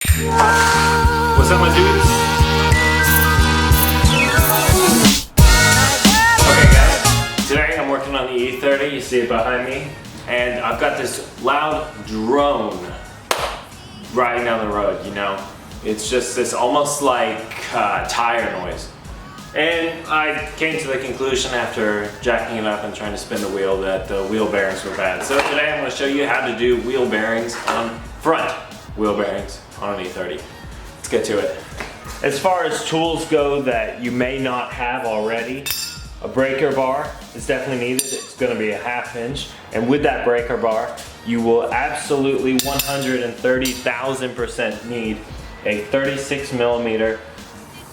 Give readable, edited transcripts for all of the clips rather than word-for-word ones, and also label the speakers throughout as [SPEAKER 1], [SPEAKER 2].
[SPEAKER 1] What's up, my dudes? Okay guys, today I'm working on the e30, you see it behind me, and I've got this loud drone riding down the road, you know? It's just this almost like tire noise. And I came to the conclusion after jacking it up and trying to spin the wheel that the wheel bearings were bad. So today I'm going to show you how to do wheel bearings on front wheel bearings on an e30. Let's get to it. As far as tools go that you may not have already, a breaker bar is definitely needed. It's going to be a 1/2 inch. And with that breaker bar, you will absolutely 130,000% need a 36 millimeter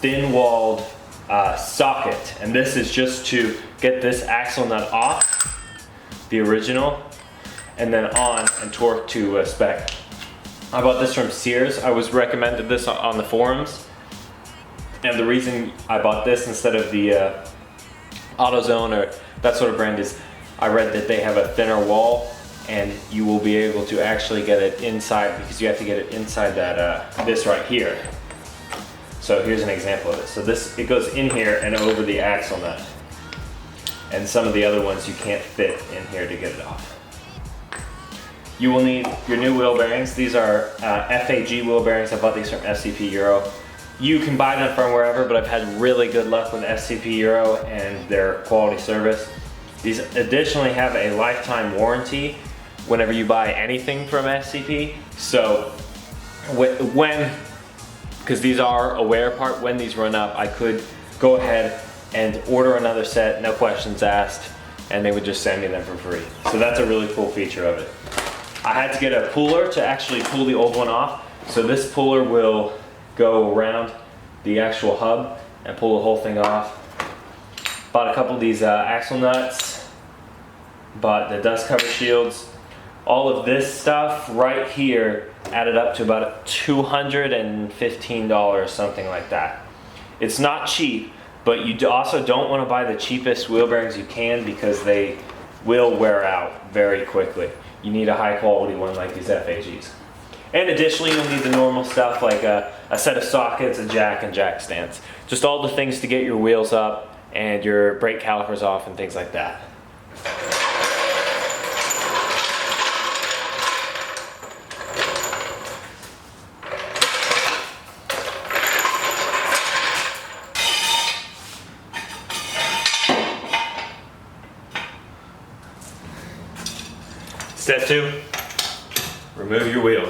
[SPEAKER 1] thin-walled socket. And this is just to get this axle nut off, the original, and then on and torque to spec. I bought this from Sears. I was recommended this on the forums. And the reason I bought this instead of the AutoZone or that sort of brand is I read that they have a thinner wall and you will be able to actually get it inside, because you have to get it inside that this right here. So here's an example of it. So this, it goes in here and over the axle nut. And some of the other ones you can't fit in here to get it off. You will need your new wheel bearings. These are FAG wheel bearings. I bought these from FCPeuro. You can buy them from wherever, but I've had really good luck with FCPeuro and their quality service. These additionally have a lifetime warranty whenever you buy anything from FCP. So because these are a wear part, when these run up, I could go ahead and order another set, no questions asked, and they would just send me them for free. So that's a really cool feature of it. I had to get a puller to actually pull the old one off. So this puller will go around the actual hub and pull the whole thing off. Bought a couple of these axle nuts, bought the dust cover shields. All of this stuff right here added up to about $215, something like that. It's not cheap, but you also don't want to buy the cheapest wheel bearings you can because they will wear out very quickly. You need a high quality one like these FAGs. And additionally, you'll need the normal stuff like a set of sockets, a jack, and jack stands. Just all the things to get your wheels up and your brake calipers off and things like that. Step 2, remove your wheel.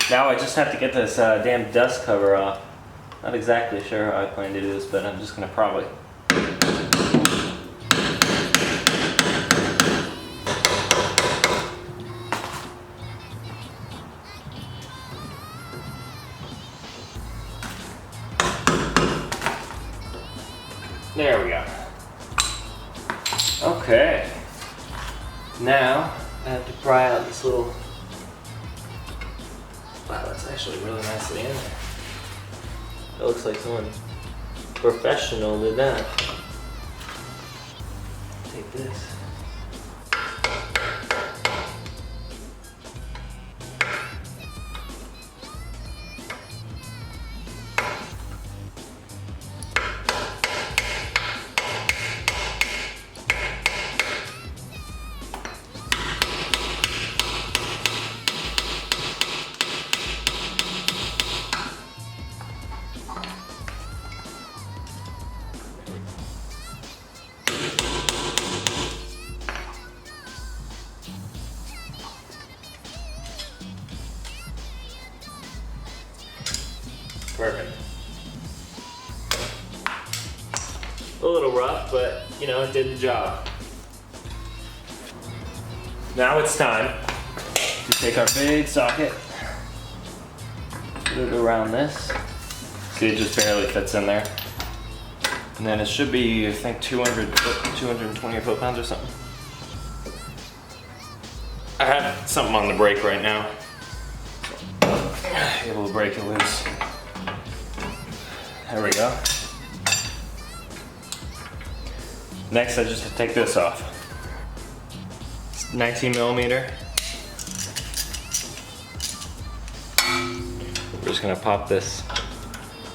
[SPEAKER 1] Now I just have to get this damn dust cover off. Not exactly sure how I plan to do this, but I'm just gonna probably. There we go. Okay, now I have to pry out this little, wow, that's actually really nicely in there. It looks like someone professional did that. Take this. Perfect. A little rough, but you know, it did the job. Now it's time to take our big socket, put it around this. See, it just barely fits in there. And then it should be, I think, 220 foot-pounds or something. I have something on the brake right now. Able to break it loose. There we go. Next, I just have to take this off. It's 19 millimeter. we're just gonna pop this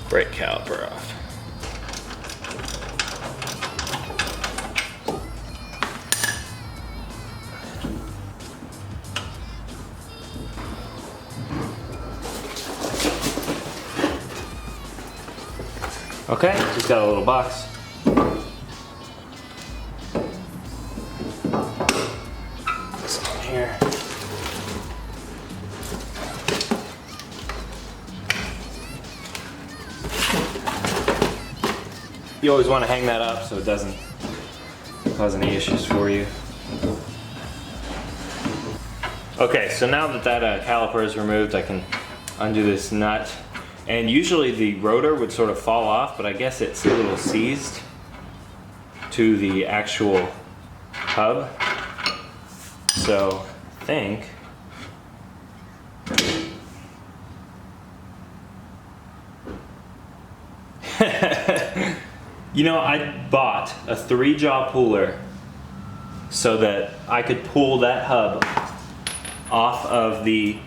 [SPEAKER 1] brake caliper off. Okay, just got a little box. This on here. You always want to hang that up so it doesn't cause any issues for you. Okay, so now that that caliper is removed, I can undo this nut. And usually the rotor would sort of fall off, but I guess it's a little seized to the actual hub. So I think you know, I bought a 3-jaw puller so that I could pull that hub off of the,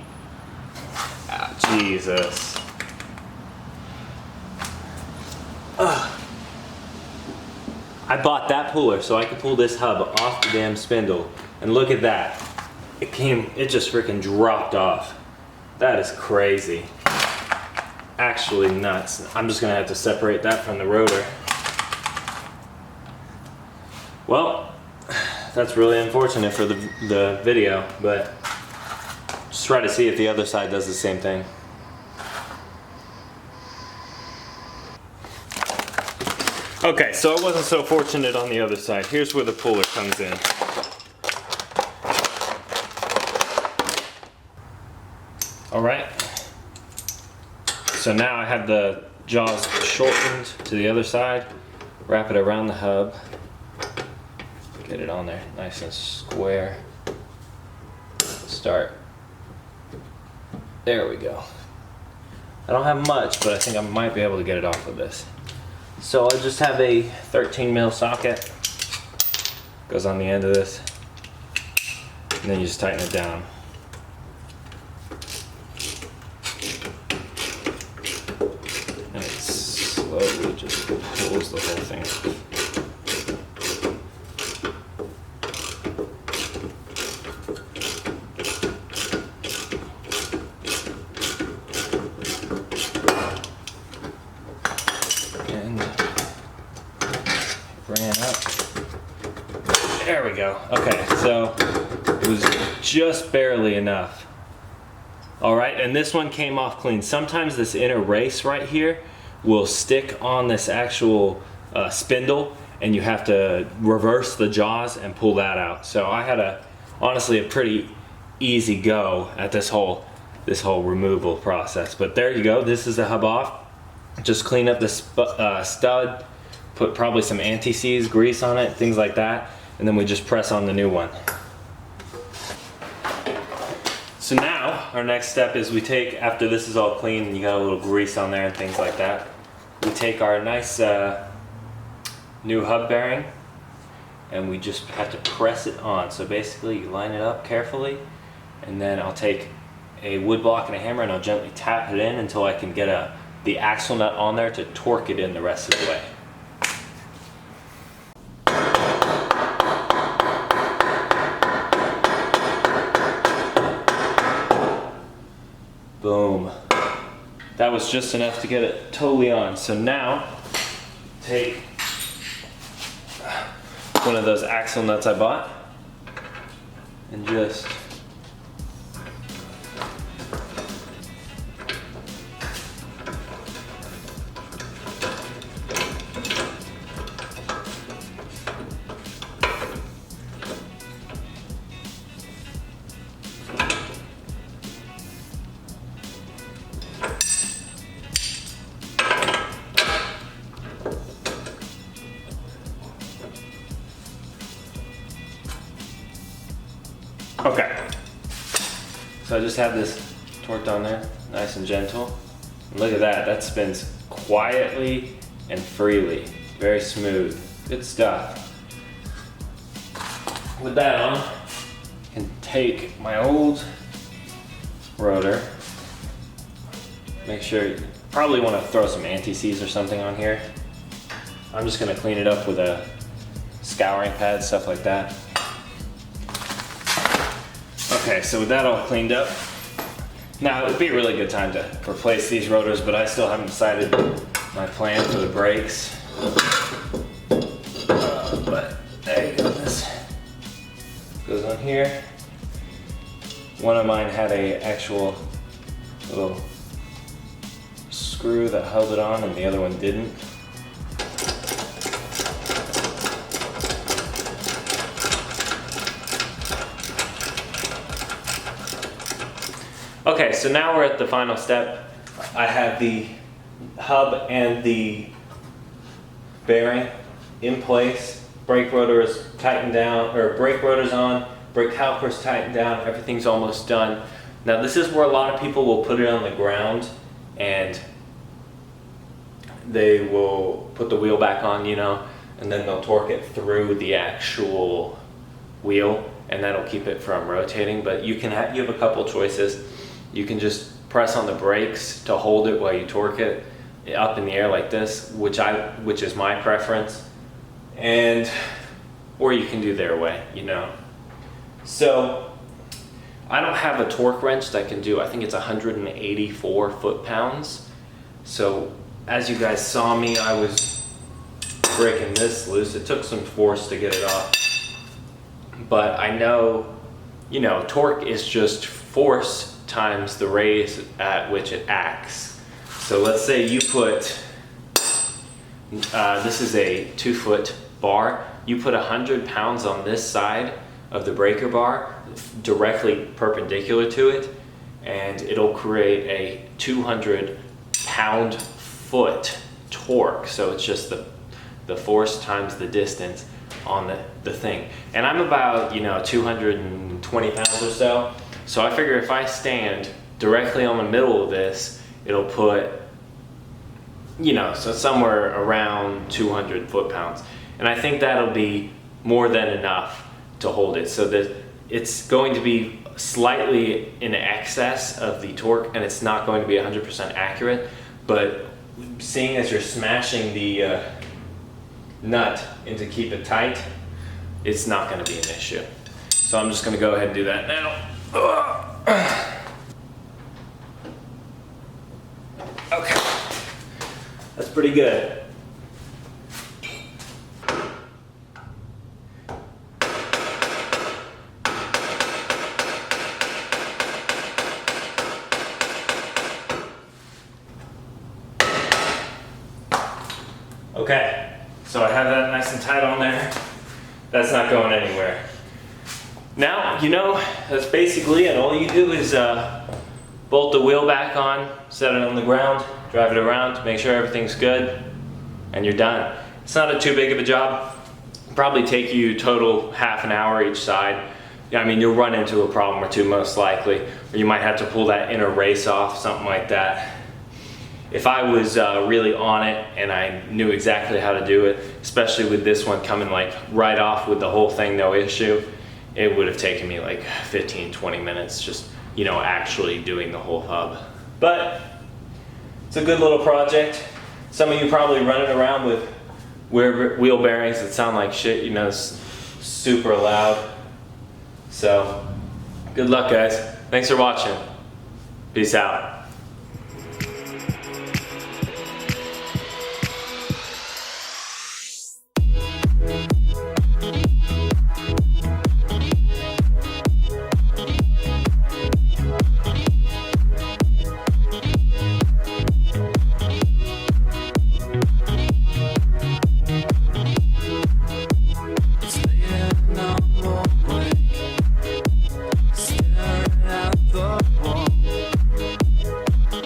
[SPEAKER 1] Jesus. I bought that puller so I could pull this hub off the damn spindle, and look at that. It just freaking dropped off. That is crazy. Actually nuts. I'm just gonna have to separate that from the rotor. Well, that's really unfortunate for the video, but just try to see if the other side does the same thing. Okay, so I wasn't so fortunate on the other side. Here's where the puller comes in. All right. So now I have the jaws shortened to the other side. Wrap it around the hub. Get it on there nice and square. Start. There we go. I don't have much, but I think I might be able to get it off with this. So I just have a 13mm socket, goes on the end of this, and then you just tighten it down. And it slowly just pulls the whole thing. Ran up. There we go. Okay, so it was just barely enough. All right, and this one came off clean. Sometimes this inner race right here will stick on this actual spindle, and you have to reverse the jaws and pull that out. So I had honestly a pretty easy go at this whole removal process. But there you go. This is the hub off. Just clean up the stud. Put probably some anti-seize grease on it, things like that, and then we just press on the new one. So now, our next step is we take, after this is all clean and you got a little grease on there and things like that, we take our nice new hub bearing and we just have to press it on. So basically you line it up carefully, and then I'll take a wood block and a hammer and I'll gently tap it in until I can get the axle nut on there to torque it in the rest of the way. Boom. That was just enough to get it totally on. So now, take one of those axle nuts I bought and just okay, so I just have this torqued on there, nice and gentle. And look at that, that spins quietly and freely, very smooth, good stuff. With that on, I can take my old rotor Make sure, you probably want to throw some anti-seize or something on here. I'm just gonna clean it up with a scouring pad, stuff like that. Okay, so with that all cleaned up, now it would be a really good time to replace these rotors, but I still haven't decided my plan for the brakes. But there you go, this goes on here. One of mine had a actual little screw that held it on and the other one didn't. Okay, so now we're at the final step. I have the hub and the bearing in place. Brake rotor is tightened down, or brake rotor's on, brake caliper's tightened down, everything's almost done. Now this is where a lot of people will put it on the ground and they will put the wheel back on, you know, and then they'll torque it through the actual wheel and that'll keep it from rotating. But you have a couple choices. You can just press on the brakes to hold it while you torque it up in the air like this, which is my preference, or you can do their way, you know. So I don't have a torque wrench that can do, I think it's 184 foot-pounds. So as you guys saw me, I was breaking this loose. It took some force to get it off, but I know, you know, torque is just force times the rate at which it acts. So let's say you put, this is a 2-foot bar, you put 100 pounds on this side of the breaker bar directly perpendicular to it, and it'll create a 200 pound-foot torque. So it's just the force times the distance on the thing. And I'm about, you know, 220 pounds or so. So I figure if I stand directly on the middle of this, it'll put, you know, so somewhere around 200 foot-pounds. And I think that'll be more than enough to hold it, so that it's going to be slightly in excess of the torque and it's not going to be 100% accurate. But seeing as you're smashing the nut in to keep it tight, it's not going to be an issue. So I'm just going to go ahead and do that now. Okay, that's pretty good. Okay, so I have that nice and tight on there. That's not going anywhere. Now, you know, that's basically it. All you do is bolt the wheel back on, set it on the ground, drive it around, make sure everything's good, and you're done. It's not too big of a job. It'll probably take you total half an hour each side. I mean, you'll run into a problem or two most likely, or you might have to pull that inner race off, something like that. If I was really on it and I knew exactly how to do it, especially with this one coming like right off with the whole thing, no issue, it would have taken me like 15-20 minutes just, you know, actually doing the whole hub. But it's a good little project. Some of you probably running around with wheel bearings that sound like shit, you know, super loud. So good luck, guys. Thanks for watching. Peace out.